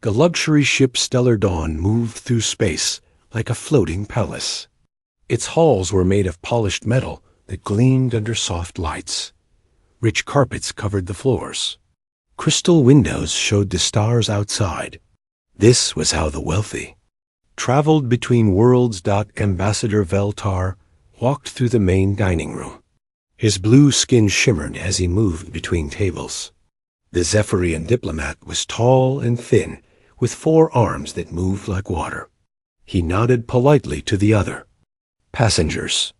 The luxury ship Stellar Dawn moved through space like a floating palace. Its halls were made of polished metal that gleamed under soft lights. Rich carpets covered the floors. Crystal windows showed the stars outside. This was how the wealthy traveled between worlds. Ambassador Veltar walked through the main dining room. His blue skin shimmered as he moved between tables. The Zephyrian diplomat was tall and thin, with 4 arms that moved like water. He nodded politely to the other passengers.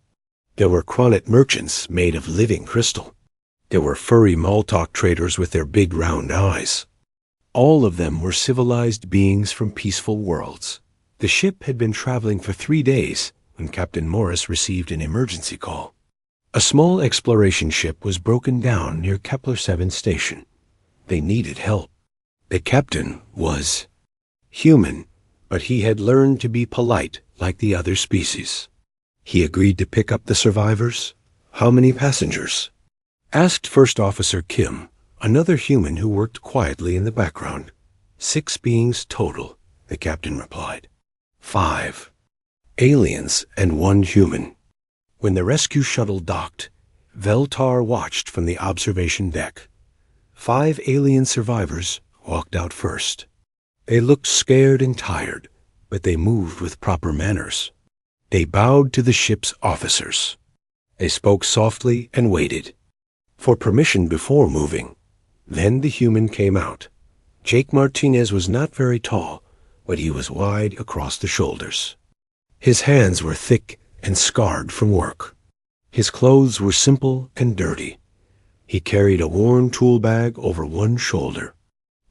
There were Chronet merchants made of living crystal. There were furry Maltok traders with their big round eyes. All of them were civilized beings from peaceful worlds. The ship had been traveling for 3 days when Captain Morris received an emergency call. A small exploration ship was broken down near Kepler 7 station. They needed help. The captain was human, but he had learned to be polite like the other species. He agreed to pick up the survivors. How many passengers? Asked First Officer Kim, another human who worked quietly in the background. 6 beings total, the captain replied. 5 aliens and 1 human. When the rescue shuttle docked, Veltar watched from the observation deck. 5 alien survivors walked out first. They looked scared and tired, but they moved with proper manners. They bowed to the ship's officers. They spoke softly and waited for permission before moving. Then the human came out. Jake Martinez was not very tall, but he was wide across the shoulders. His hands were thick and scarred from work. His clothes were simple and dirty. He carried a worn tool bag over one shoulder.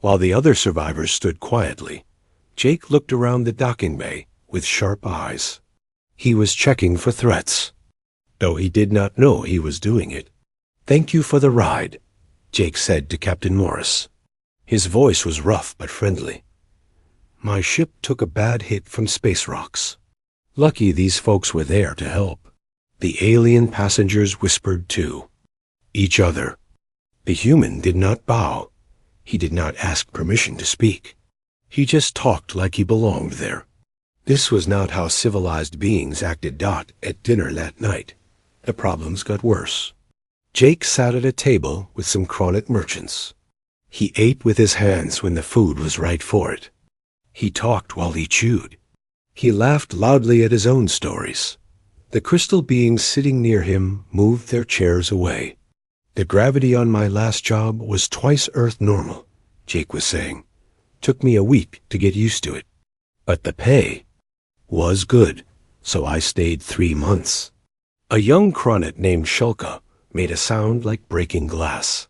While the other survivors stood quietly, Jake looked around the docking bay with sharp eyes. He was checking for threats, though he did not know he was doing it. "Thank you for the ride," Jake said to Captain Morris. His voice was rough but friendly. "My ship took a bad hit from Space Orcs. Lucky these folks were there to help." The alien passengers whispered to each other. The human did not bow. He did not ask permission to speak. He just talked like he belonged there. This was not how civilized beings acted. At dinner that night, the problems got worse. Jake sat at a table with some Chronet merchants. He ate with his hands when the food was right for it. He talked while he chewed. He laughed loudly at his own stories. The crystal beings sitting near him moved their chairs away. "The gravity on my last job was twice Earth normal," Jake was saying. "Took me a week to get used to it. But the pay was good, so I stayed 3 months." A young Chronet named Shulka made a sound like breaking glass.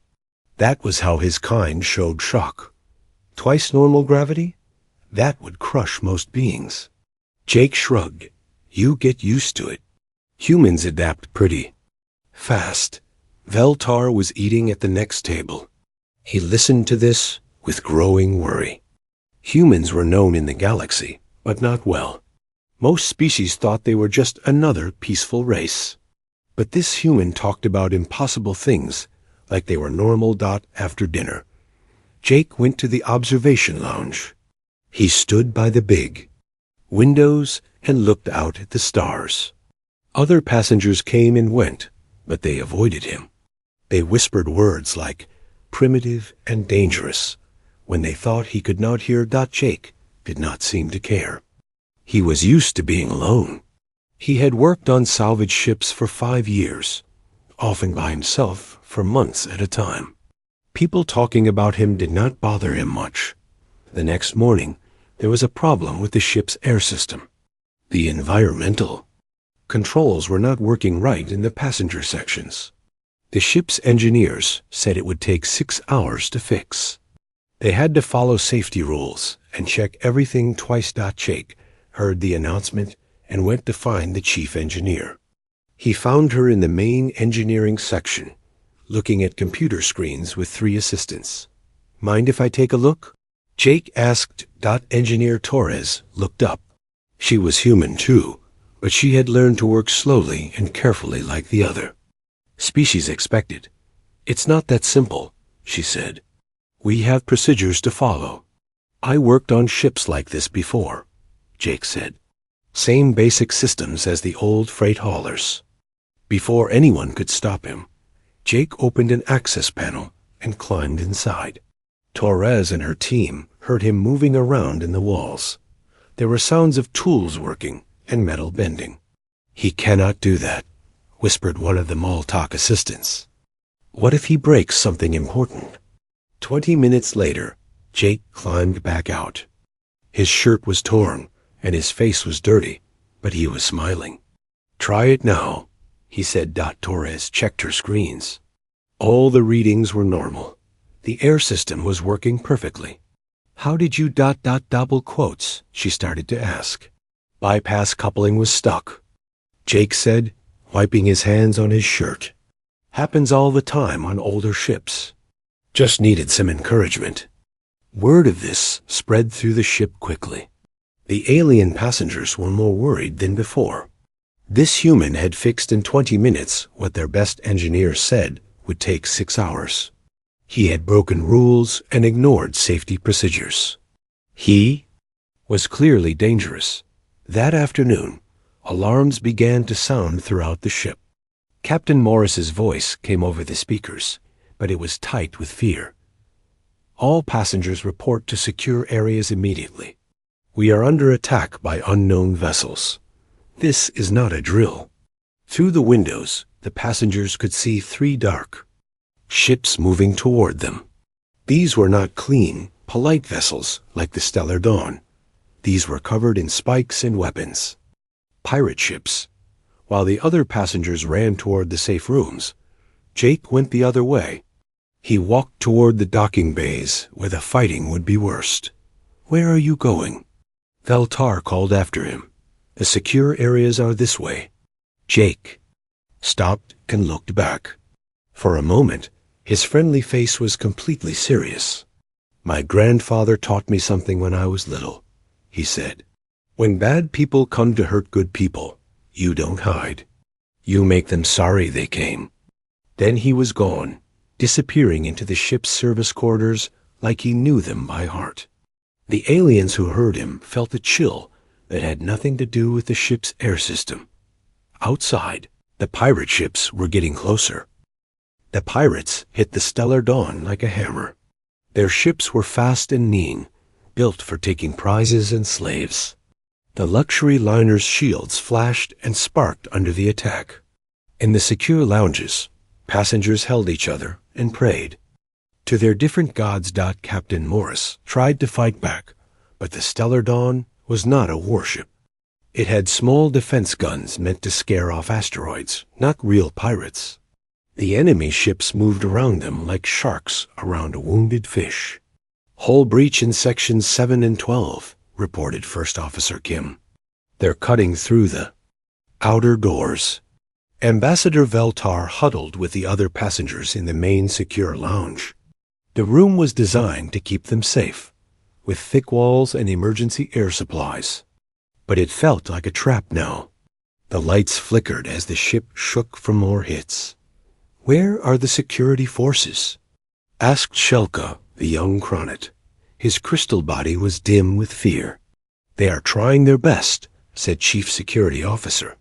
That was how his kind showed shock. Twice normal gravity? That would crush most beings. Jake shrugged. "You get used to it. Humans adapt pretty fast." Veltar was eating at the next table. He listened to this with growing worry. Humans were known in the galaxy, but not well. Most species thought they were just another peaceful race. But this human talked about impossible things, like they were normal. After dinner, Jake went to the observation lounge. He stood by the big windows and looked out at the stars. Other passengers came and went, but they avoided him. They whispered words like primitive and dangerous when they thought he could not hear. Jake did not seem to care. He was used to being alone. He had worked on salvage ships for 5 years, often by himself for months at a time. People talking about him did not bother him much. The next morning, there was a problem with the ship's air system. The environmental controls were not working right in the passenger sections. The ship's engineers said it would take 6 hours to fix. They had to follow safety rules and check everything twice. Jake heard the announcement and went to find the chief engineer. He found her in the main engineering section, looking at computer screens with 3 assistants. "Mind if I take a look?" Jake asked. Engineer Torres looked up. She was human too, but she had learned to work slowly and carefully like the other species expected. "It's not that simple," she said. "We have procedures to follow." I worked on ships like this before, Jake said. Same basic systems as the old freight haulers. Before anyone could stop him, Jake opened an access panel and climbed inside. Torres and her team heard him moving around in the walls. There were sounds of tools working and metal bending. He cannot do that, whispered one of the Maltak assistants. What if he breaks something important? 20 minutes later, Jake climbed back out. His shirt was torn and his face was dirty, but he was smiling. Try it now, he said. Torres checked her screens. All the readings were normal. The air system was working perfectly. How did you ... double quotes, she started to ask. Bypass coupling was stuck, Jake said, wiping his hands on his shirt. Happens all the time on older ships. Just needed some encouragement. Word of this spread through the ship quickly. The alien passengers were more worried than before. This human had fixed in 20 minutes what their best engineers said would take 6 hours. He had broken rules and ignored safety procedures. He was clearly dangerous. That afternoon, alarms began to sound throughout the ship. Captain Morris's voice came over the speakers, but it was tight with fear. All passengers report to secure areas immediately. We are under attack by unknown vessels. This is not a drill. Through the windows, the passengers could see 3 dark ships moving toward them. These were not clean, polite vessels like the Stellar Dawn. These were covered in spikes and weapons. Pirate ships. While the other passengers ran toward the safe rooms, Jake went the other way. He walked toward the docking bays where the fighting would be worst. Where are you going? Veltar called after him. The secure areas are this way. Jake stopped and looked back. For a moment, his friendly face was completely serious. My grandfather taught me something when I was little, he said. When bad people come to hurt good people, you don't hide. You make them sorry they came. Then he was gone, disappearing into the ship's service quarters like he knew them by heart. The aliens who heard him felt a chill that had nothing to do with the ship's air system. Outside, the pirate ships were getting closer. The pirates hit the Stellar Dawn like a hammer. Their ships were fast and mean, built for taking prizes and slaves. The luxury liner's shields flashed and sparked under the attack. In the secure lounges, passengers held each other and prayed. To their different gods. Captain Morris tried to fight back, but the Stellar Dawn was not a warship. It had small defense guns meant to scare off asteroids, not real pirates. The enemy ships moved around them like sharks around a wounded fish. Hull breach in sections 7 and 12, reported First Officer Kim. They're cutting through the outer doors. Ambassador Veltar huddled with the other passengers in the main secure lounge. The room was designed to keep them safe, with thick walls and emergency air supplies. But it felt like a trap now. The lights flickered as the ship shook from more hits. Where are the security forces? Asked Shelka, the young Kronet. His crystal body was dim with fear. They are trying their best, said Chief Security Officer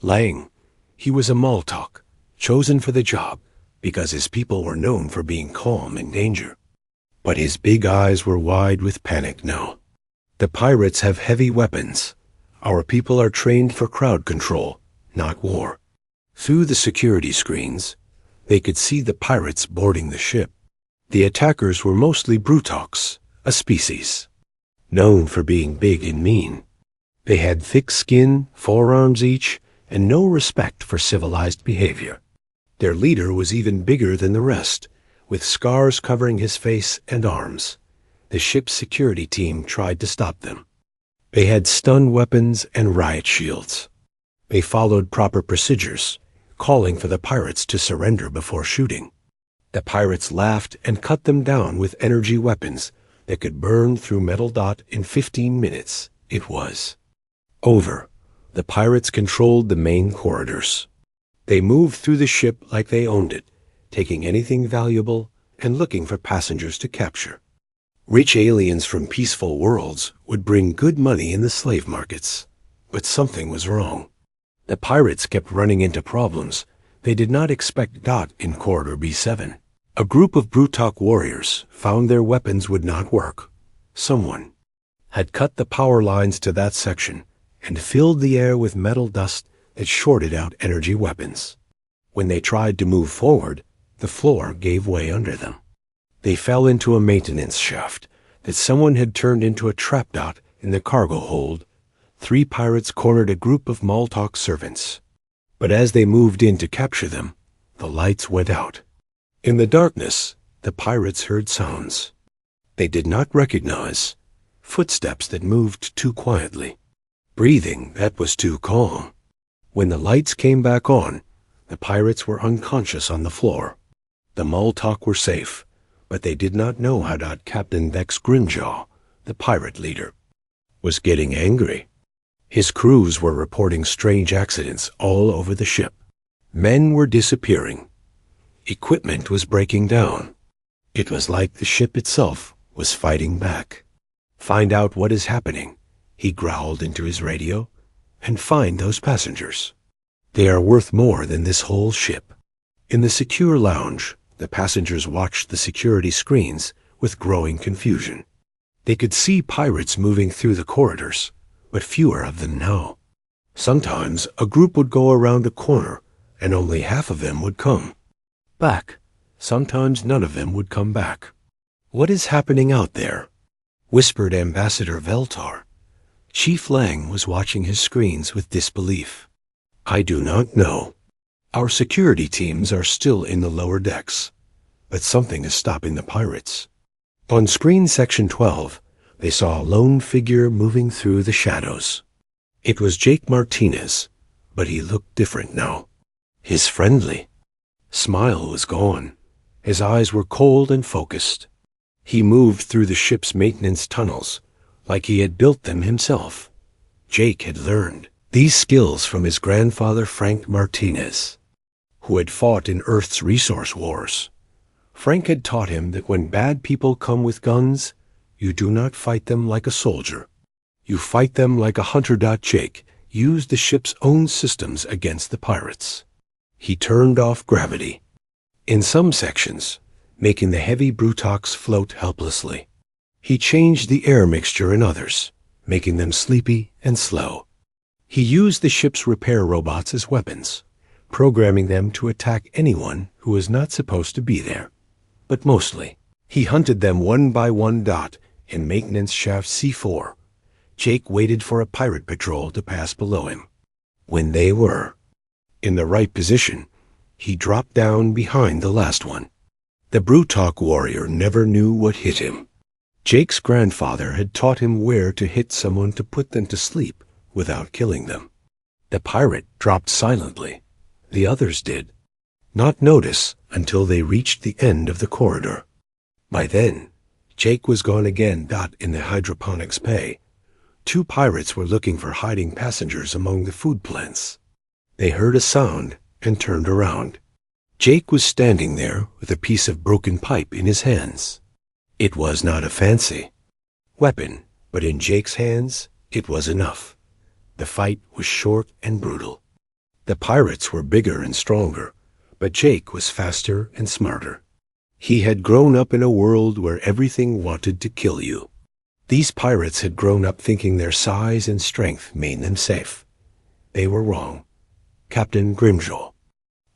Lang. He was a Maltak, chosen for the job because his people were known for being calm in danger. But his big eyes were wide with panic now. The pirates have heavy weapons. Our people are trained for crowd control, not war. Through the security screens, they could see the pirates boarding the ship. The attackers were mostly Brutoks, a species known for being big and mean. They had thick skin, 4 arms each, and no respect for civilized behavior. Their leader was even bigger than the rest, with scars covering his face and arms. The ship's security team tried to stop them. They had stun weapons and riot shields. They followed proper procedures, calling for the pirates to surrender before shooting. The pirates laughed and cut them down with energy weapons that could burn through metal. In 15 minutes, it was over. The pirates controlled the main corridors. They moved through the ship like they owned it, taking anything valuable and looking for passengers to capture. Rich aliens from peaceful worlds would bring good money in the slave markets. But something was wrong. The pirates kept running into problems. They did not expect Dot in Corridor B7. A group of Brutok warriors found their weapons would not work. Someone had cut the power lines to that section and filled the air with metal dust that shorted out energy weapons. When they tried to move forward, the floor gave way under them. They fell into a maintenance shaft that someone had turned into a trap dot in the cargo hold. 3 pirates cornered a group of Maltok servants. But as they moved in to capture them, the lights went out. In the darkness, the pirates heard sounds they did not recognize. Footsteps that moved too quietly. Breathing that was too calm. When the lights came back on, the pirates were unconscious on the floor. The Maltok were safe, but they did not know how Captain Vex Grimjaw, the pirate leader, was getting angry. His crews were reporting strange accidents all over the ship. Men were disappearing. Equipment was breaking down. It was like the ship itself was fighting back. "Find out what is happening," he growled into his radio, "and find those passengers. They are worth more than this whole ship." In the secure lounge, the passengers watched the security screens with growing confusion. They could see pirates moving through the corridors, but fewer of them now. Sometimes a group would go around a corner, and only half of them would come back. Sometimes none of them would come back. "What is happening out there?" whispered Ambassador Veltar. Chief Lang was watching his screens with disbelief. "I do not know. Our security teams are still in the lower decks, but something is stopping the pirates." On screen section 12, they saw a lone figure moving through the shadows. It was Jake Martinez, but he looked different now. His friendly smile was gone. His eyes were cold and focused. He moved through the ship's maintenance tunnels like he had built them himself. Jake had learned these skills from his grandfather Frank Martinez, who had fought in Earth's resource wars. Frank had taught him that when bad people come with guns, you do not fight them like a soldier. You fight them like a hunter. Jake used the ship's own systems against the pirates. He turned off gravity in some sections, making the heavy Brutoks float helplessly. He changed the air mixture in others, making them sleepy and slow. He used the ship's repair robots as weapons, programming them to attack anyone who was not supposed to be there. But mostly, he hunted them one by one. In maintenance shaft C4, Jake waited for a pirate patrol to pass below him. When they were in the right position, he dropped down behind the last one. The Brutok warrior never knew what hit him. Jake's grandfather had taught him where to hit someone to put them to sleep without killing them. The pirate dropped silently. The others did not notice until they reached the end of the corridor. By then, Jake was gone again. In the hydroponics bay, 2 pirates were looking for hiding passengers among the food plants. They heard a sound and turned around. Jake was standing there with a piece of broken pipe in his hands. It was not a fancy weapon, but in Jake's hands, it was enough. The fight was short and brutal. The pirates were bigger and stronger, but Jake was faster and smarter. He had grown up in a world where everything wanted to kill you. These pirates had grown up thinking their size and strength made them safe. They were wrong. Captain Grimjaw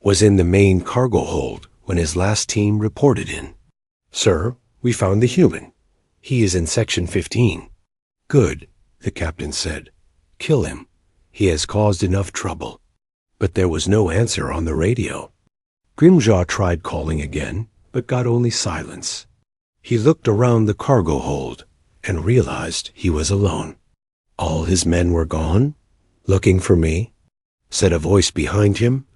was in the main cargo hold when his last team reported in. "Sir, we found the human. He is in section 15. "Good," the captain said. "Kill him. He has caused enough trouble." But there was no answer on the radio. Grimjaw tried calling again, but got only silence. He looked around the cargo hold and realized he was alone. "All his men were gone? Looking for me?" said a voice behind him.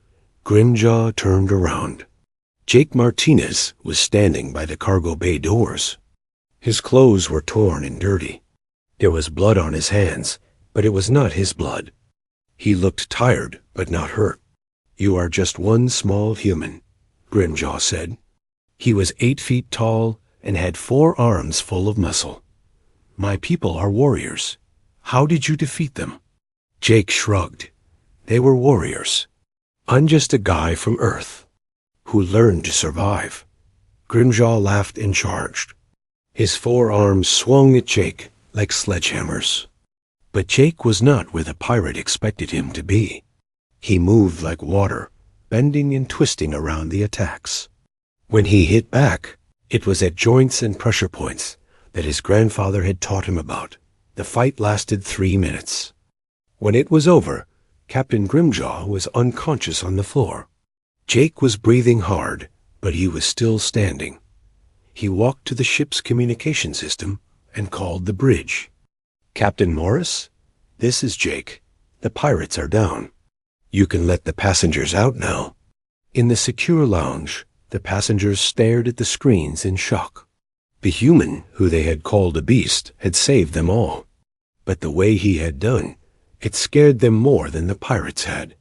Grimjaw turned around. Jake Martinez was standing by the cargo bay doors. His clothes were torn and dirty. There was blood on his hands, but it was not his blood. He looked tired, but not hurt. "You are just one small human," Grimjaw said. He was 8 feet tall and had 4 arms full of muscle. My people are warriors. How did you defeat them? Jake shrugged. They were warriors. I'm just a guy from Earth who learned to survive. Grimjaw laughed and charged. His 4 arms swung at Jake like sledgehammers. But Jake was not where the pirate expected him to be. He moved like water, bending and twisting around the attacks. When he hit back, it was at joints and pressure points that his grandfather had taught him about. The fight lasted 3 minutes. When it was over, Captain Grimjaw was unconscious on the floor. Jake was breathing hard, but he was still standing. He walked to the ship's communication system and called the bridge. Captain Morris, this is Jake. The pirates are down. You can let the passengers out now. In the secure lounge, the passengers stared at the screens in shock. The human, who they had called a beast, had saved them all. But the way he had done, it scared them more than the pirates had.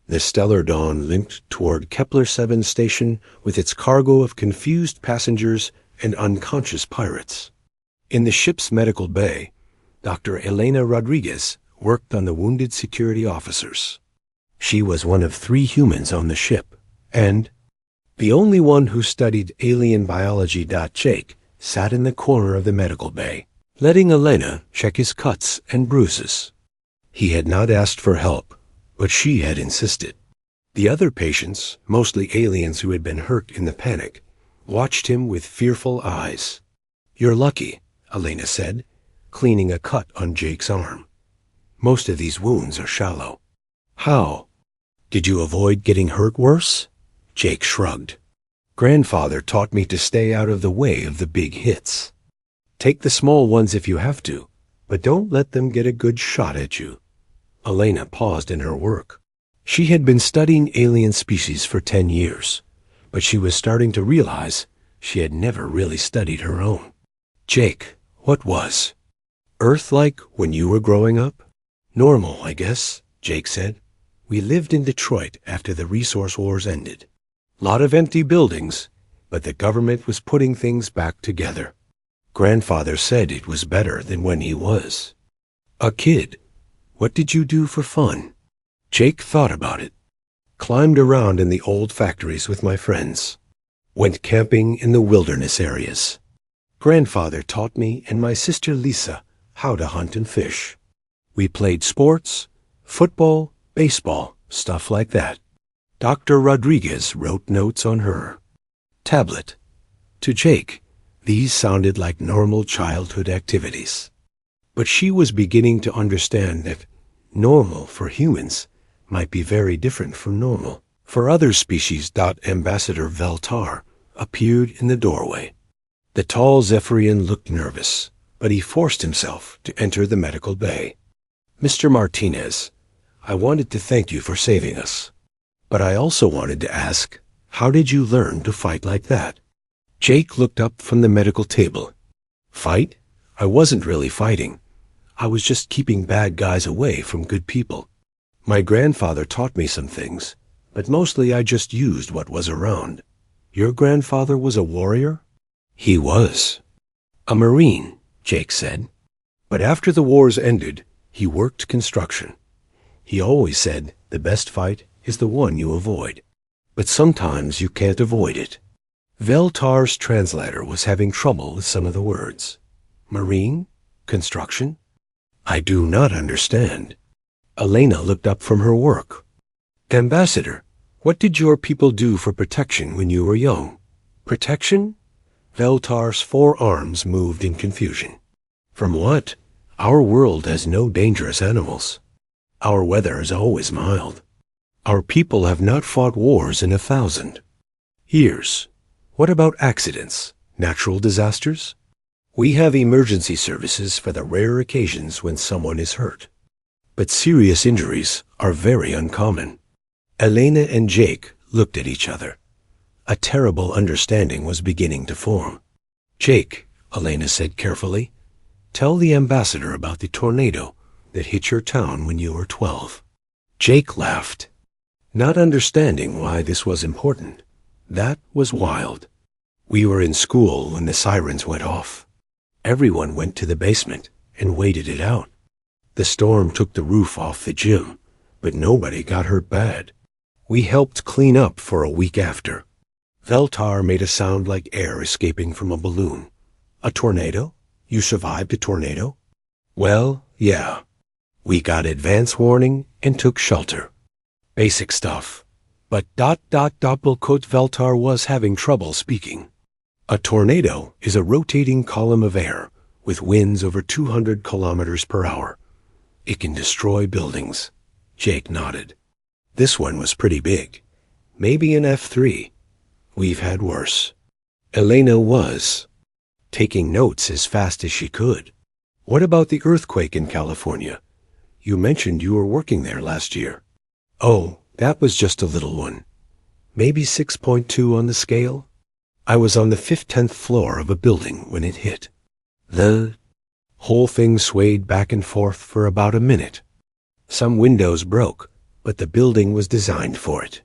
The Stellar Dawn limped toward Kepler 7 station with its cargo of confused passengers and unconscious pirates. In the ship's medical bay, Dr. Elena Rodriguez worked on the wounded security officers. She was one of 3 humans on the ship, and the only one who studied alien biology. Jake sat in the corner of the medical bay, letting Elena check his cuts and bruises. He had not asked for help, but she had insisted. The other patients, mostly aliens who had been hurt in the panic, watched him with fearful eyes. You're lucky, Elena said, cleaning a cut on Jake's arm. Most of these wounds are shallow. How? Did you avoid getting hurt worse? Jake shrugged. Grandfather taught me to stay out of the way of the big hits. Take the small ones if you have to, but don't let them get a good shot at you. Elena paused in her work. She had been studying alien species for 10 years, but she was starting to realize she had never really studied her own. Jake, what was Earth-like when you were growing up? Normal, I guess, Jake said. We lived in Detroit after the resource wars ended. Lot of empty buildings, but the government was putting things back together. Grandfather said it was better than when he was a kid. What did you do for fun? Jake thought about it. Climbed around in the old factories with my friends. Went camping in the wilderness areas. Grandfather taught me and my sister Lisa how to hunt and fish. We played sports, football, baseball, stuff like that. Dr. Rodriguez wrote notes on her tablet. To Jake, these sounded like normal childhood activities. But she was beginning to understand that normal for humans might be very different from normal for other species. Ambassador Veltar appeared in the doorway. The tall Zephyrian looked nervous, but he forced himself to enter the medical bay. Mr. Martinez, I wanted to thank you for saving us. But I also wanted to ask, how did you learn to fight like that? Jake looked up from the medical table. Fight? I wasn't really fighting. I was just keeping bad guys away from good people. My grandfather taught me some things, but mostly I just used what was around. Your grandfather was a warrior? He was. A Marine, Jake said. But after the wars ended, he worked construction. He always said the best fight is the one you avoid. But sometimes you can't avoid it. Veltar's translator was having trouble with some of the words. Marine? Construction? I do not understand. Elena looked up from her work. Ambassador, what did your people do for protection when you were young? Protection? Veltar's 4 arms moved in confusion. From what? Our world has no dangerous animals. Our weather is always mild. Our people have not fought wars in 1,000 years. What about accidents? Natural disasters? We have emergency services for the rare occasions when someone is hurt. But serious injuries are very uncommon. Elena and Jake looked at each other. A terrible understanding was beginning to form. Jake, Elena said carefully, tell the ambassador about the tornado that hit your town when you were 12. Jake laughed, not understanding why this was important. That was wild. We were in school when the sirens went off. Everyone went to the basement and waited it out. The storm took the roof off the gym, but nobody got hurt bad. We helped clean up for a week after. Veltar made a sound like air escaping from a balloon. A tornado? You survived a tornado? Well, yeah. We got advance warning and took shelter. Basic stuff. But doppelquote Veltar was having trouble speaking. A tornado is a rotating column of air with winds over 200 kilometers per hour. It can destroy buildings. Jake nodded. This one was pretty big. Maybe an F3. We've had worse. Elena was taking notes as fast as she could. What about the earthquake in California? You mentioned you were working there last year. Oh, that was just a little one. Maybe 6.2 on the scale? I was on the 10th floor of a building when it hit. The whole thing swayed back and forth for about a minute. Some windows broke, but the building was designed for it.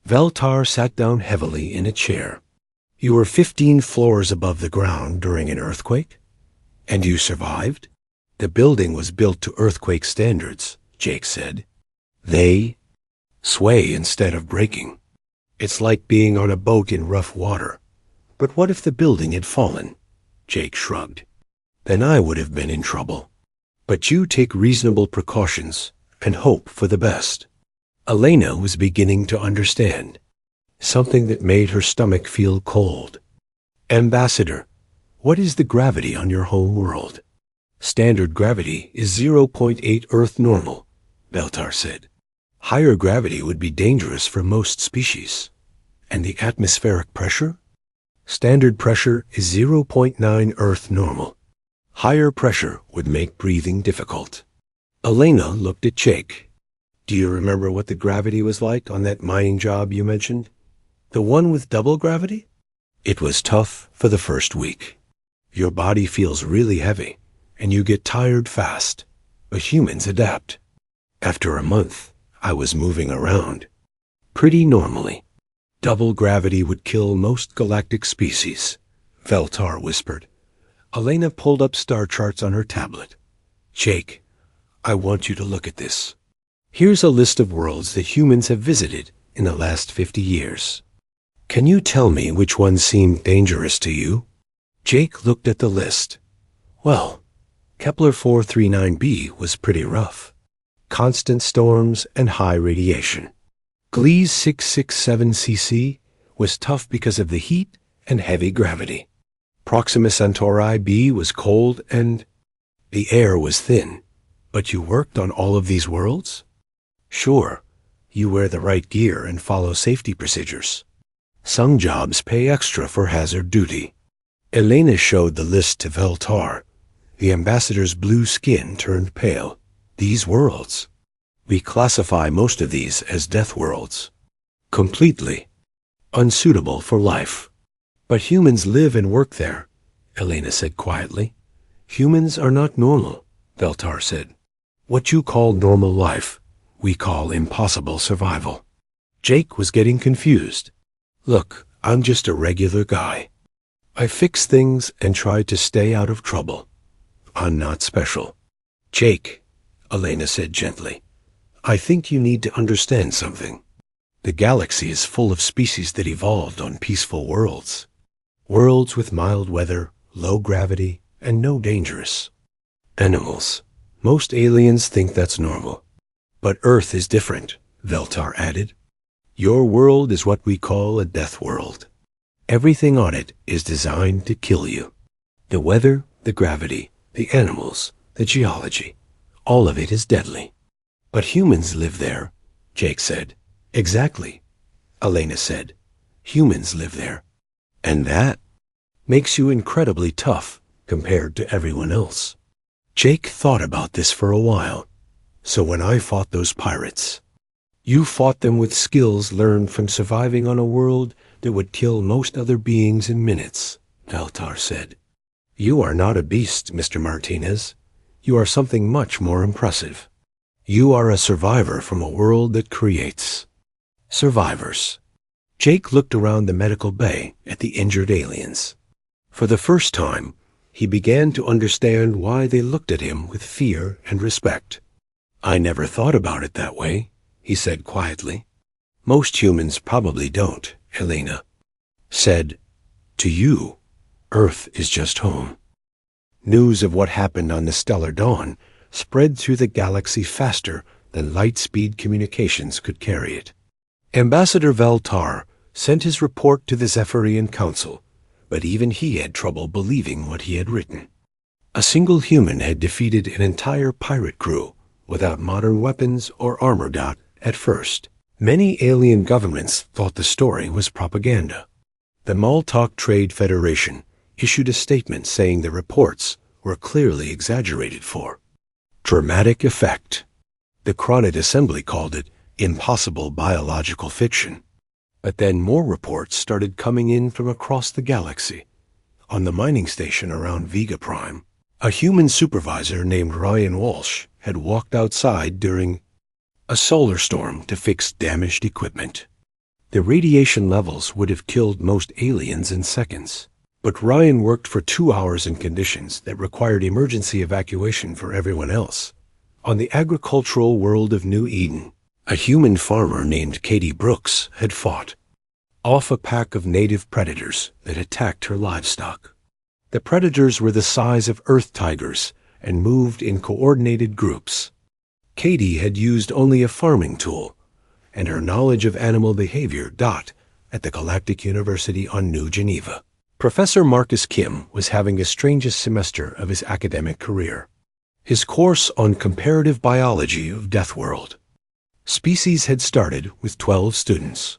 Veltar sat down heavily in a chair. You were 15 floors above the ground during an earthquake? And you survived? The building was built to earthquake standards, Jake said. They sway instead of breaking. It's like being on a boat in rough water. But what if the building had fallen? Jake shrugged. Then I would have been in trouble. But you take reasonable precautions and hope for the best. Elena was beginning to understand, something that made her stomach feel cold. Ambassador, what is the gravity on your home world? Standard gravity is 0.8 Earth normal, Veltar said. Higher gravity would be dangerous for most species. And the atmospheric pressure? Standard pressure is 0.9 Earth normal. Higher pressure would make breathing difficult. Elena looked at Jake. Do you remember what the gravity was like on that mining job you mentioned? The one with double gravity? It was tough for the first week. Your body feels really heavy, and you get tired fast. But humans adapt. After a month, I was moving around. Pretty normally. Double gravity would kill most galactic species, Veltar whispered. Elena pulled up star charts on her tablet. Jake, I want you to look at this. Here's a list of worlds that humans have visited in the last 50 years. Can you tell me which ones seem dangerous to you? Jake looked at the list. Well, Kepler 439b was pretty rough. Constant storms and high radiation. Gliese 667cc was tough because of the heat and heavy gravity. Proxima Centauri b was cold and the air was thin. But you worked on all of these worlds? Sure, you wear the right gear and follow safety procedures. Some jobs pay extra for hazard duty. Elena showed the list to Veltar. The ambassador's blue skin turned pale. These worlds. We classify most of these as death worlds. Completely unsuitable for life. But humans live and work there, Elena said quietly. Humans are not normal, Veltar said. What you call normal life, we call impossible survival. Jake was getting confused. Look, I'm just a regular guy. I fix things and try to stay out of trouble. I'm not special. Jake, Elena said gently, I think you need to understand something. The galaxy is full of species that evolved on peaceful worlds. Worlds with mild weather, low gravity, and no dangerous animals. Most aliens think that's normal. But Earth is different, Veltar added. Your world is what we call a death world. Everything on it is designed to kill you. The weather, the gravity, the animals, the geology, all of it is deadly. But humans live there, Jake said. Exactly, Elena said. Humans live there. And that makes you incredibly tough compared to everyone else. Jake thought about this for a while. So when I fought those pirates, you fought them with skills learned from surviving on a world that would kill most other beings in minutes, Veltar said. You are not a beast, Mr. Martinez. You are something much more impressive. You are a survivor from a world that creates survivors. Jake looked around the medical bay at the injured aliens. For the first time, he began to understand why they looked at him with fear and respect. "I never thought about it that way," he said quietly. "Most humans probably don't," Elena said. "To you, Earth is just home." News of what happened on the stellar dawn spread through the galaxy faster than light-speed communications could carry it. Ambassador Veltar sent his report to the Zephyrian Council, but even he had trouble believing what he had written. A single human had defeated an entire pirate crew without modern weapons or armor. At first, many alien governments thought the story was propaganda. The Maltok Trade Federation issued a statement saying the reports were clearly exaggerated for dramatic effect. The Cronid Assembly called it impossible biological fiction. But then more reports started coming in from across the galaxy. On the mining station around Vega Prime, a human supervisor named Ryan Walsh had walked outside during a solar storm to fix damaged equipment. The radiation levels would have killed most aliens in seconds, but Ryan worked for 2 hours in conditions that required emergency evacuation for everyone else. On the agricultural world of New Eden, a human farmer named Katie Brooks had fought off a pack of native predators that attacked her livestock. The predators were the size of earth tigers and moved in coordinated groups. Katie had used only a farming tool, and her knowledge of animal behavior at the Galactic University on New Geneva. Professor Marcus Kim was having the strangest semester of his academic career. His course on comparative biology of Deathworld. Species had started with 12 students.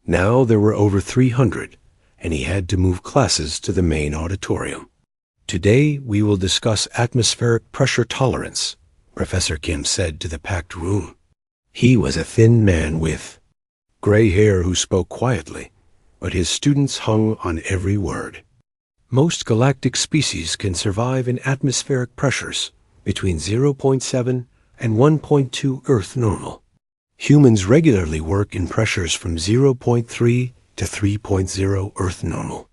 Now there were over 300, and he had to move classes to the main auditorium. "Today we will discuss atmospheric pressure tolerance," Professor Kim said to the packed room. He was a thin man with gray hair who spoke quietly, but his students hung on every word. Most galactic species can survive in atmospheric pressures between 0.7 and 1.2 Earth normal. Humans regularly work in pressures from 0.3 to 3.0 Earth normal.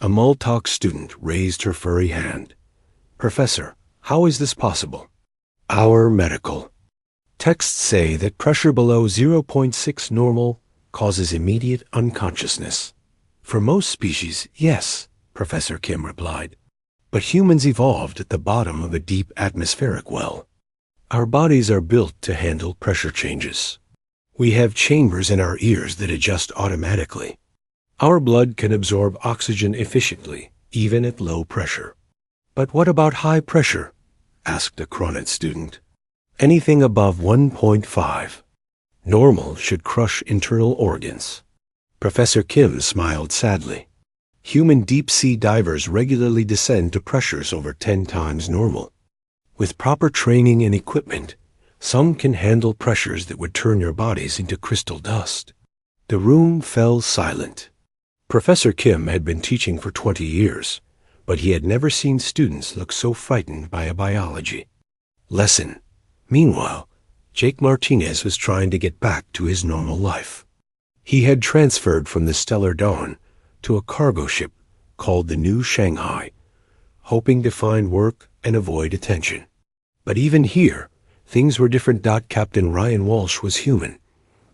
A Maltok student raised her furry hand. "Professor, how is this possible?" "Our medical texts say that pressure below 0.6 normal causes immediate unconsciousness." "For most species, yes," Professor Kim replied. "But humans evolved at the bottom of a deep atmospheric well. Our bodies are built to handle pressure changes. We have chambers in our ears that adjust automatically. Our blood can absorb oxygen efficiently, even at low pressure." "But what about high pressure?" asked a Cronid student. "Anything above 1.5. Normal should crush internal organs." Professor Kim smiled sadly. Human deep-sea divers regularly descend to pressures over 10 times normal. With proper training and equipment, some can handle pressures that would turn your bodies into crystal dust. The room fell silent. Professor Kim had been teaching for 20 years, but he had never seen students look so frightened by a biology lesson. Meanwhile, Jake Martinez was trying to get back to his normal life. He had transferred from the Stellar Dawn to a cargo ship called the New Shanghai, hoping to find work and avoid attention. But even here, things were different. Captain Ryan Walsh was human,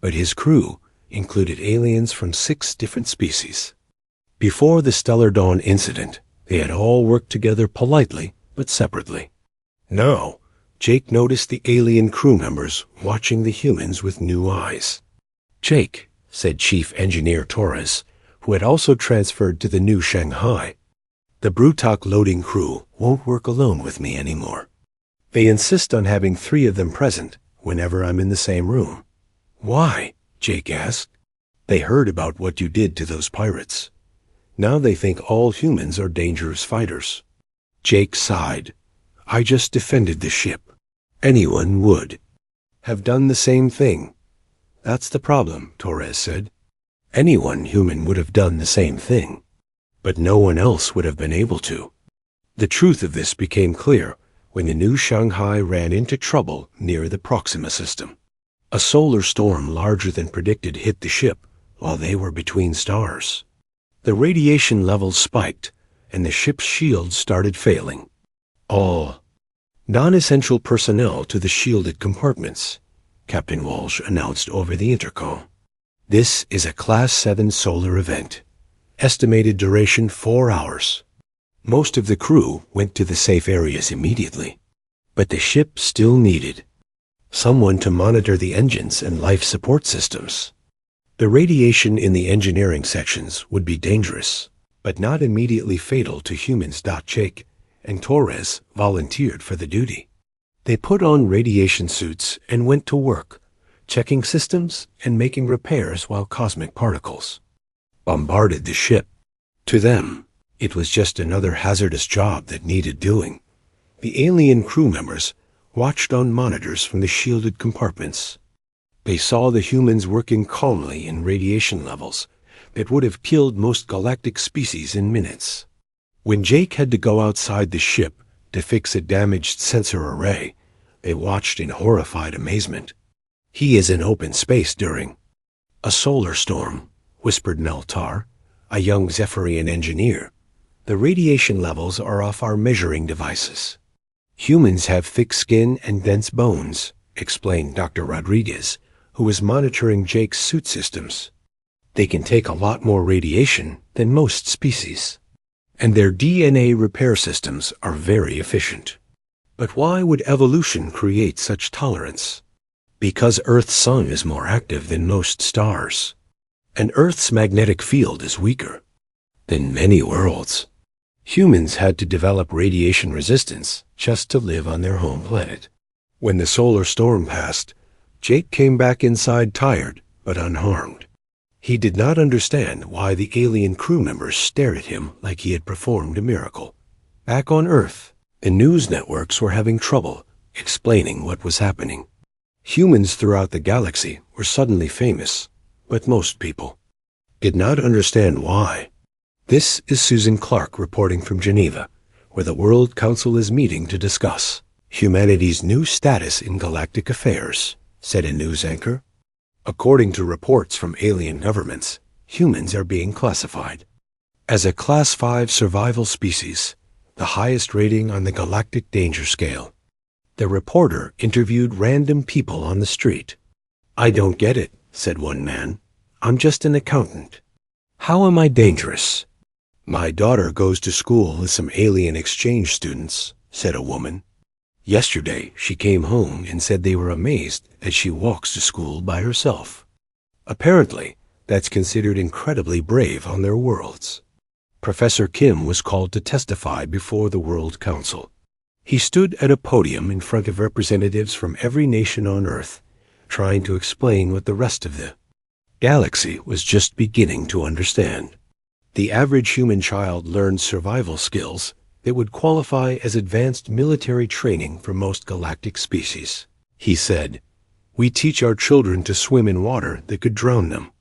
but his crew included aliens from 6 different species. Before the Stellar Dawn incident, they had all worked together politely but separately. Now, Jake noticed the alien crew members watching the humans with new eyes. "Jake," said Chief Engineer Torres, who had also transferred to the New Shanghai, "the Brutok loading crew won't work alone with me anymore. They insist on having 3 of them present whenever I'm in the same room." "Why?" Jake asked. "They heard about what you did to those pirates. Now they think all humans are dangerous fighters." Jake sighed. "I just defended the ship. Anyone would have done the same thing." "That's the problem," Torres said. "Anyone human would have done the same thing, but no one else would have been able to." The truth of this became clear when the New Shanghai ran into trouble near the Proxima system. A solar storm larger than predicted hit the ship, while they were between stars. The radiation levels spiked, and the ship's shields started failing. All non-essential personnel to the shielded compartments, Captain Walsh announced over the intercom. This is a Class 7 solar event. Estimated duration 4 hours. Most of the crew went to the safe areas immediately, but the ship still needed someone to monitor the engines and life support systems. The radiation in the engineering sections would be dangerous, but not immediately fatal to humans. Jake and Torres volunteered for the duty. They put on radiation suits and went to work, checking systems and making repairs while cosmic particles bombarded the ship. To them, it was just another hazardous job that needed doing. The alien crew members watched on monitors from the shielded compartments. They saw the humans working calmly in radiation levels that would have killed most galactic species in minutes. When Jake had to go outside the ship to fix a damaged sensor array, they watched in horrified amazement. "He is in open space during a solar storm," whispered Neltar, a young Zephyrian engineer. "The radiation levels are off our measuring devices." "Humans have thick skin and dense bones," explained Dr. Rodriguez, who was monitoring Jake's suit systems. "They can take a lot more radiation than most species, and their DNA repair systems are very efficient." But why would evolution create such tolerance? Because Earth's sun is more active than most stars, and Earth's magnetic field is weaker than many worlds. Humans had to develop radiation resistance just to live on their home planet. When the solar storm passed, Jake came back inside tired but unharmed. He did not understand why the alien crew members stared at him like he had performed a miracle. Back on Earth, the news networks were having trouble explaining what was happening. Humans throughout the galaxy were suddenly famous, but most people did not understand why. This is Susan Clark reporting from Geneva, where the World Council is meeting to discuss humanity's new status in galactic affairs, said a news anchor. According to reports from alien governments, humans are being classified as a Class 5 survival species, the highest rating on the galactic danger scale. The reporter interviewed random people on the street. "I don't get it," said one man. "I'm just an accountant. How am I dangerous?" "My daughter goes to school with some alien exchange students," said a woman. "Yesterday, she came home and said they were amazed that she walks to school by herself. Apparently, that's considered incredibly brave on their worlds." Professor Kim was called to testify before the World Council. He stood at a podium in front of representatives from every nation on Earth, trying to explain what the rest of the galaxy was just beginning to understand. The average human child learns survival skills that would qualify as advanced military training for most galactic species. He said, "We teach our children to swim in water that could drown them.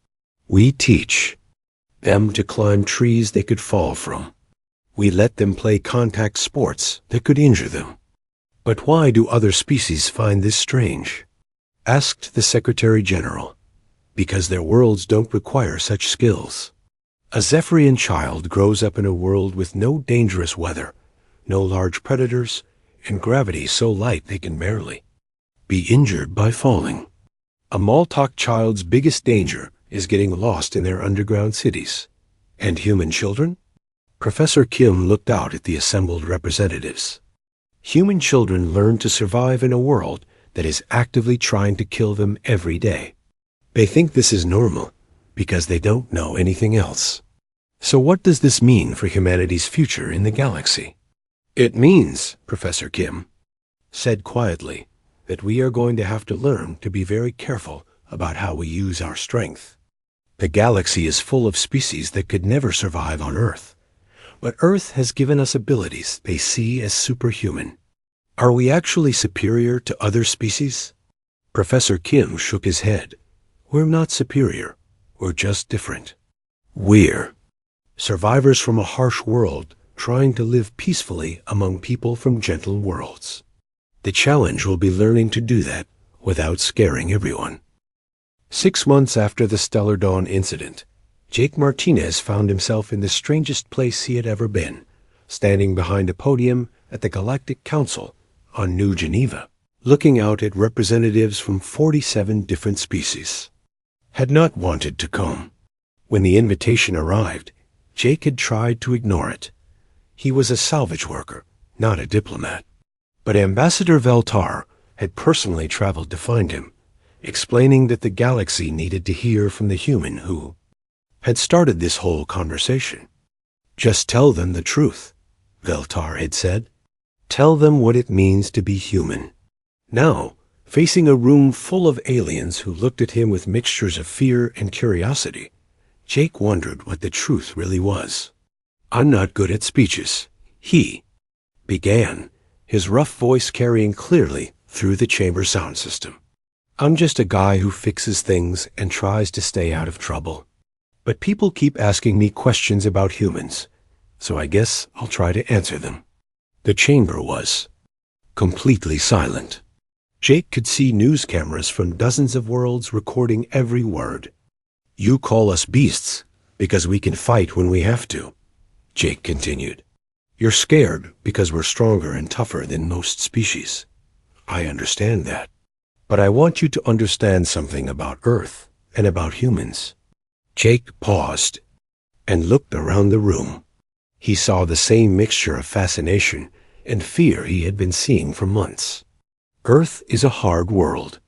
We teach them to climb trees they could fall from. We let them play contact sports that could injure them." "But why do other species find this strange?" asked the Secretary General. "Because their worlds don't require such skills. A Zephyrian child grows up in a world with no dangerous weather, no large predators, and gravity so light they can barely be injured by falling. A Maltok child's biggest danger is getting lost in their underground cities. And human children?" Professor Kim looked out at the assembled representatives. "Human children learn to survive in a world that is actively trying to kill them every day. They think this is normal because they don't know anything else. So what does this mean for humanity's future in the galaxy?" "It means," Professor Kim said quietly, "that we are going to have to learn to be very careful about how we use our strength. The galaxy is full of species that could never survive on Earth, but Earth has given us abilities they see as superhuman. Are we actually superior to other species?" Professor Kim shook his head. "We're not superior. We're just different. We're survivors from a harsh world trying to live peacefully among people from gentle worlds. The challenge will be learning to do that without scaring everyone." 6 months after the Stellar Dawn incident, Jake Martinez found himself in the strangest place he had ever been, standing behind a podium at the Galactic Council on New Geneva, looking out at representatives from 47 different species. Had not wanted to come. When the invitation arrived, Jake had tried to ignore it. He was a salvage worker, not a diplomat. But Ambassador Veltar had personally traveled to find him, explaining that the galaxy needed to hear from the human who had started this whole conversation. Just tell them the truth, Veltar had said. Tell them what it means to be human. Now, facing a room full of aliens who looked at him with mixtures of fear and curiosity, Jake wondered what the truth really was. I'm not good at speeches, he began, his rough voice carrying clearly through the chamber sound system. I'm just a guy who fixes things and tries to stay out of trouble. But people keep asking me questions about humans, so I guess I'll try to answer them. The chamber was completely silent. Jake could see news cameras from dozens of worlds recording every word. You call us beasts because we can fight when we have to, Jake continued. You're scared because we're stronger and tougher than most species. I understand that. But I want you to understand something about Earth and about humans. Jake paused and looked around the room. He saw the same mixture of fascination and fear he had been seeing for months. Earth is a hard world.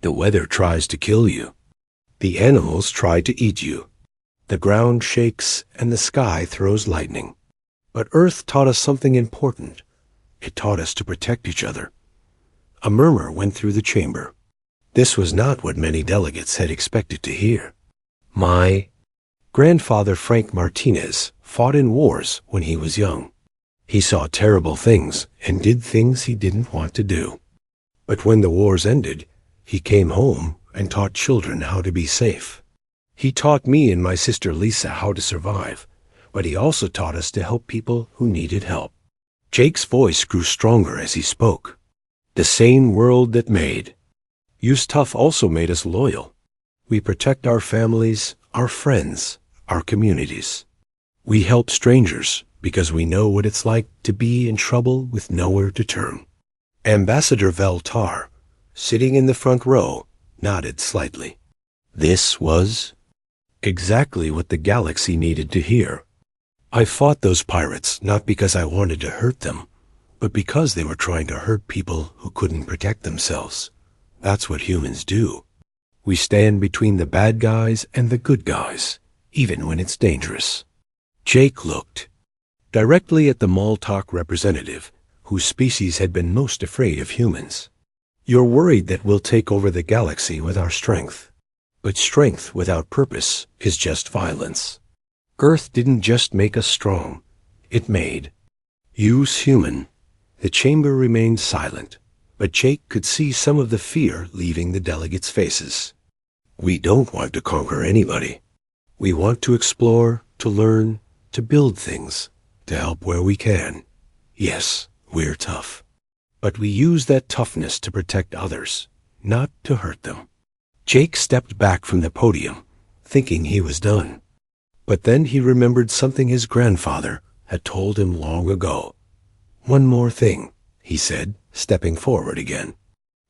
The weather tries to kill you. The animals try to eat you. The ground shakes and the sky throws lightning. But Earth taught us something important. It taught us to protect each other. A murmur went through the chamber. This was not what many delegates had expected to hear. My grandfather Frank Martinez fought in wars when he was young. He saw terrible things and did things he didn't want to do. But when the wars ended, he came home and taught children how to be safe. He taught me and my sister Lisa how to survive, but he also taught us to help people who needed help. Jake's voice grew stronger as he spoke. The same world that made. Use Tough also made us loyal. We protect our families, our friends, our communities. We help strangers because we know what it's like to be in trouble with nowhere to turn. Ambassador Veltar, sitting in the front row, nodded slightly. This was exactly what the galaxy needed to hear. I fought those pirates not because I wanted to hurt them, but because they were trying to hurt people who couldn't protect themselves. That's what humans do. We stand between the bad guys and the good guys, even when it's dangerous. Jake looked directly at the Maltok representative, whose species had been most afraid of humans. You're worried that we'll take over the galaxy with our strength. But strength without purpose is just violence. Earth didn't just make us strong. It made us human. The chamber remained silent, but Jake could see some of the fear leaving the delegates' faces. We don't want to conquer anybody. We want to explore, to learn, to build things, to help where we can. Yes, we're tough. But we use that toughness to protect others, not to hurt them. Jake stepped back from the podium, thinking he was done. But then he remembered something his grandfather had told him long ago. One more thing, he said, stepping forward again.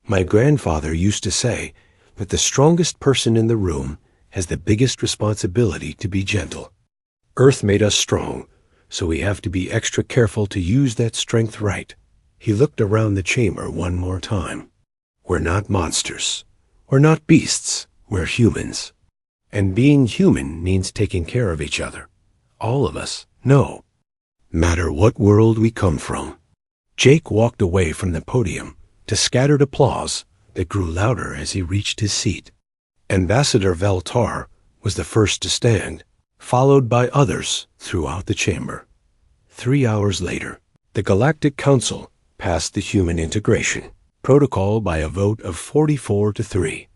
My grandfather used to say that the strongest person in the room has the biggest responsibility to be gentle. Earth made us strong, so we have to be extra careful to use that strength right. He looked around the chamber one more time. We're not monsters. We're not beasts. We're humans. And being human means taking care of each other. All of us, no matter what world we come from. Jake walked away from the podium to scattered applause that grew louder as he reached his seat. Ambassador Veltar was the first to stand, followed by others throughout the chamber. 3 hours later, the Galactic Council passed the Human Integration Protocol by a vote of 44-3.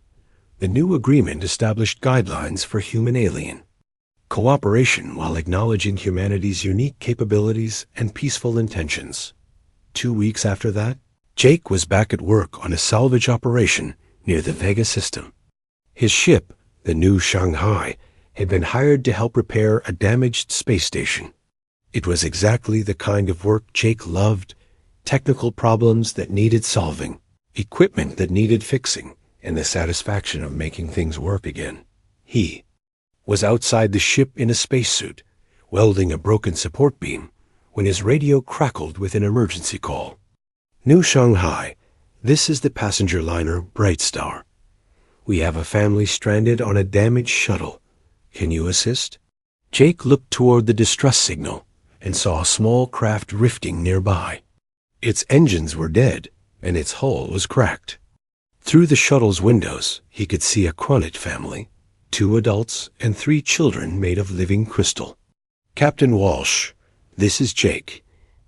The new agreement established guidelines for human-alien cooperation while acknowledging humanity's unique capabilities and peaceful intentions. 2 weeks after that, Jake was back at work on a salvage operation near the Vega system. His ship, the New Shanghai, had been hired to help repair a damaged space station. It was exactly the kind of work Jake loved: technical problems that needed solving, equipment that needed fixing, and the satisfaction of making things work again. He was outside the ship in a spacesuit, welding a broken support beam, when his radio crackled with an emergency call. New Shanghai, this is the passenger liner Bright Star. We have a family stranded on a damaged shuttle. Can you assist? Jake looked toward the distress signal and saw a small craft rifting nearby. Its engines were dead, and its hull was cracked. Through the shuttle's windows, he could see a Cronit family, 2 adults and 3 children made of living crystal. Captain Walsh, this is Jake.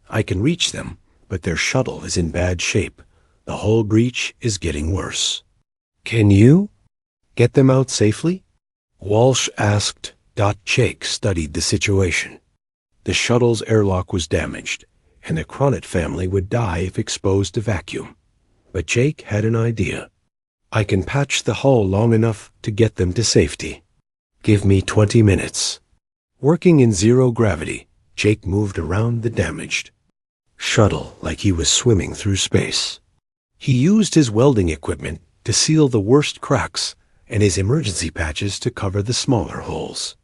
I can reach them, but their shuttle is in bad shape. The hull breach is getting worse. Can you get them out safely? Walsh asked. Jake studied the situation. The shuttle's airlock was damaged, and the Cronit family would die if exposed to vacuum. But Jake had an idea. I can patch the hull long enough to get them to safety. Give me 20 minutes. Working in zero gravity, Jake moved around the damaged shuttle like he was swimming through space. He used his welding equipment to seal the worst cracks and his emergency patches to cover the smaller holes.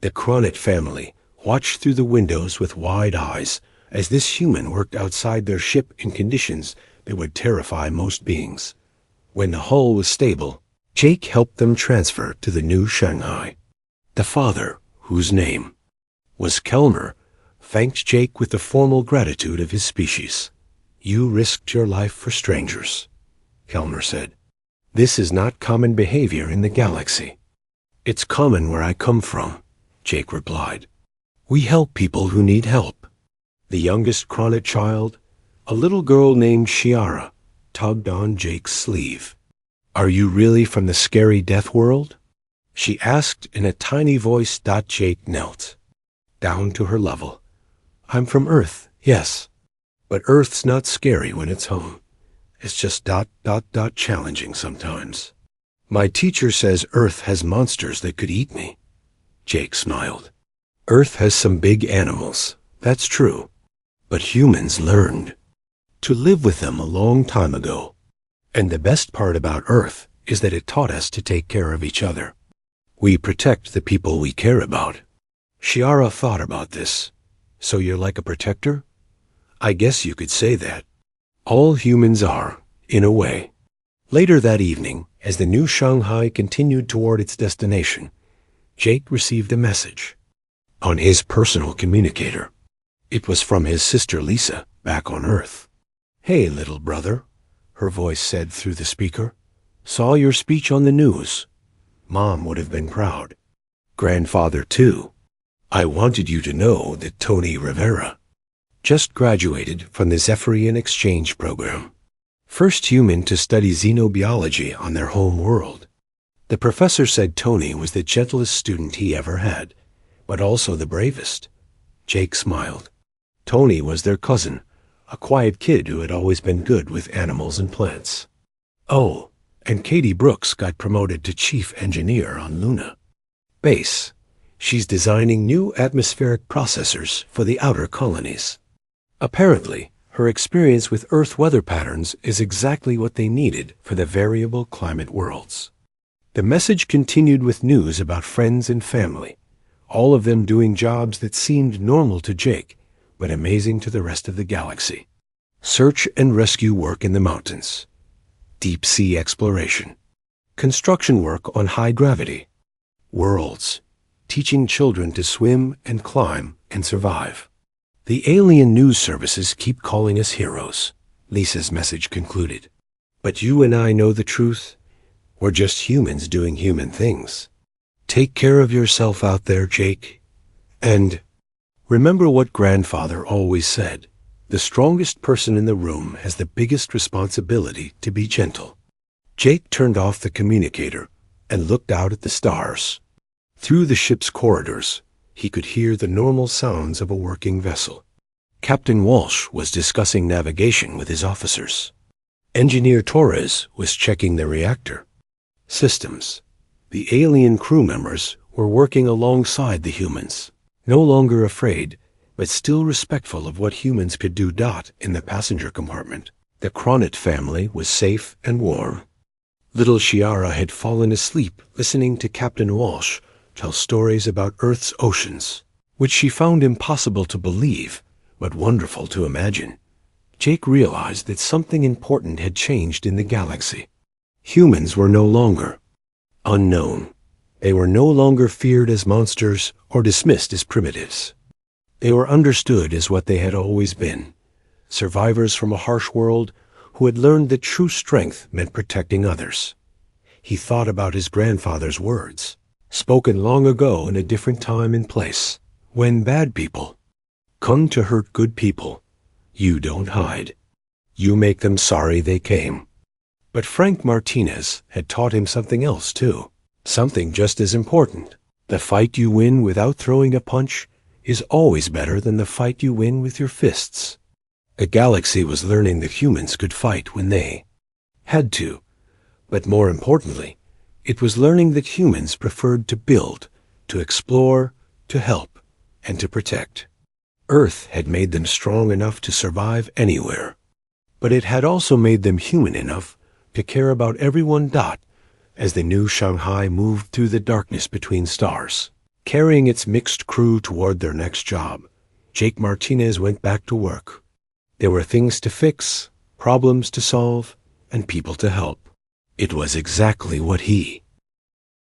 The Cronit family watched through the windows with wide eyes as this human worked outside their ship in conditions that would terrify most beings. When the hull was stable, Jake helped them transfer to the New Shanghai. The father, whose name was Kelmer, thanked Jake with the formal gratitude of his species. You risked your life for strangers, Kelmer said. This is not common behavior in the galaxy. It's common where I come from, Jake replied. We help people who need help. The youngest Cronit child, a little girl named Shiara, tugged on Jake's sleeve. Are you really from the scary death world? She asked in a tiny voice. Jake knelt down to her level. I'm from Earth, yes. But Earth's not scary when it's home. It's just challenging sometimes. My teacher says Earth has monsters that could eat me. Jake smiled. Earth has some big animals, that's true. But humans learned to live with them a long time ago. And the best part about Earth is that it taught us to take care of each other. We protect the people we care about. Shiara thought about this. So you're like a protector? I guess you could say that. All humans are, in a way. Later that evening, as the New Shanghai continued toward its destination, Jake received a message on his personal communicator. It was from his sister Lisa, back on Earth. Hey, little brother, her voice said through the speaker. Saw your speech on the news. Mom would have been proud. Grandfather, too. I wanted you to know that Tony Rivera just graduated from the Zephyrian exchange program. First human to study xenobiology on their home world. The professor said Tony was the gentlest student he ever had, but also the bravest. Jake smiled. Tony was their cousin, a quiet kid who had always been good with animals and plants. Oh, and Katie Brooks got promoted to chief engineer on Luna Base. She's designing new atmospheric processors for the outer colonies. Apparently, her experience with Earth weather patterns is exactly what they needed for the variable climate worlds. The message continued with news about friends and family, all of them doing jobs that seemed normal to Jake, but amazing to the rest of the galaxy. Search and rescue work in the mountains. Deep sea exploration. Construction work on high gravity. Worlds. Teaching children to swim and climb and survive. The alien news services keep calling us heroes, Lisa's message concluded. But you and I know the truth. We're just humans doing human things. Take care of yourself out there, Jake. And remember what Grandfather always said. The strongest person in the room has the biggest responsibility to be gentle. Jake turned off the communicator and looked out at the stars. Through the ship's corridors, he could hear the normal sounds of a working vessel. Captain Walsh was discussing navigation with his officers. Engineer Torres was checking the reactor systems The alien crew members were working alongside the humans, no longer afraid, but still respectful of what humans could do. In the passenger compartment, the Cronit family was safe and warm. Little Shiara had fallen asleep listening to Captain Walsh tell stories about Earth's oceans, which she found impossible to believe, but wonderful to imagine. Jake realized that something important had changed in the galaxy. Humans were no longer unknown. They were no longer feared as monsters or dismissed as primitives. They were understood as what they had always been, survivors from a harsh world who had learned that true strength meant protecting others. He thought about his grandfather's words, spoken long ago in a different time and place. When bad people come to hurt good people, you don't hide. You make them sorry they came. But Frank Martinez had taught him something else too, something just as important. The fight you win without throwing a punch is always better than the fight you win with your fists. The galaxy was learning that humans could fight when they had to, but more importantly, it was learning that humans preferred to build, to explore, to help, and to protect. Earth had made them strong enough to survive anywhere, but it had also made them human enough to care about everyone. As the new Shanghai moved through the darkness between stars, carrying its mixed crew toward their next job, Jake Martinez went back to work. There were things to fix, problems to solve, and people to help. It was exactly what he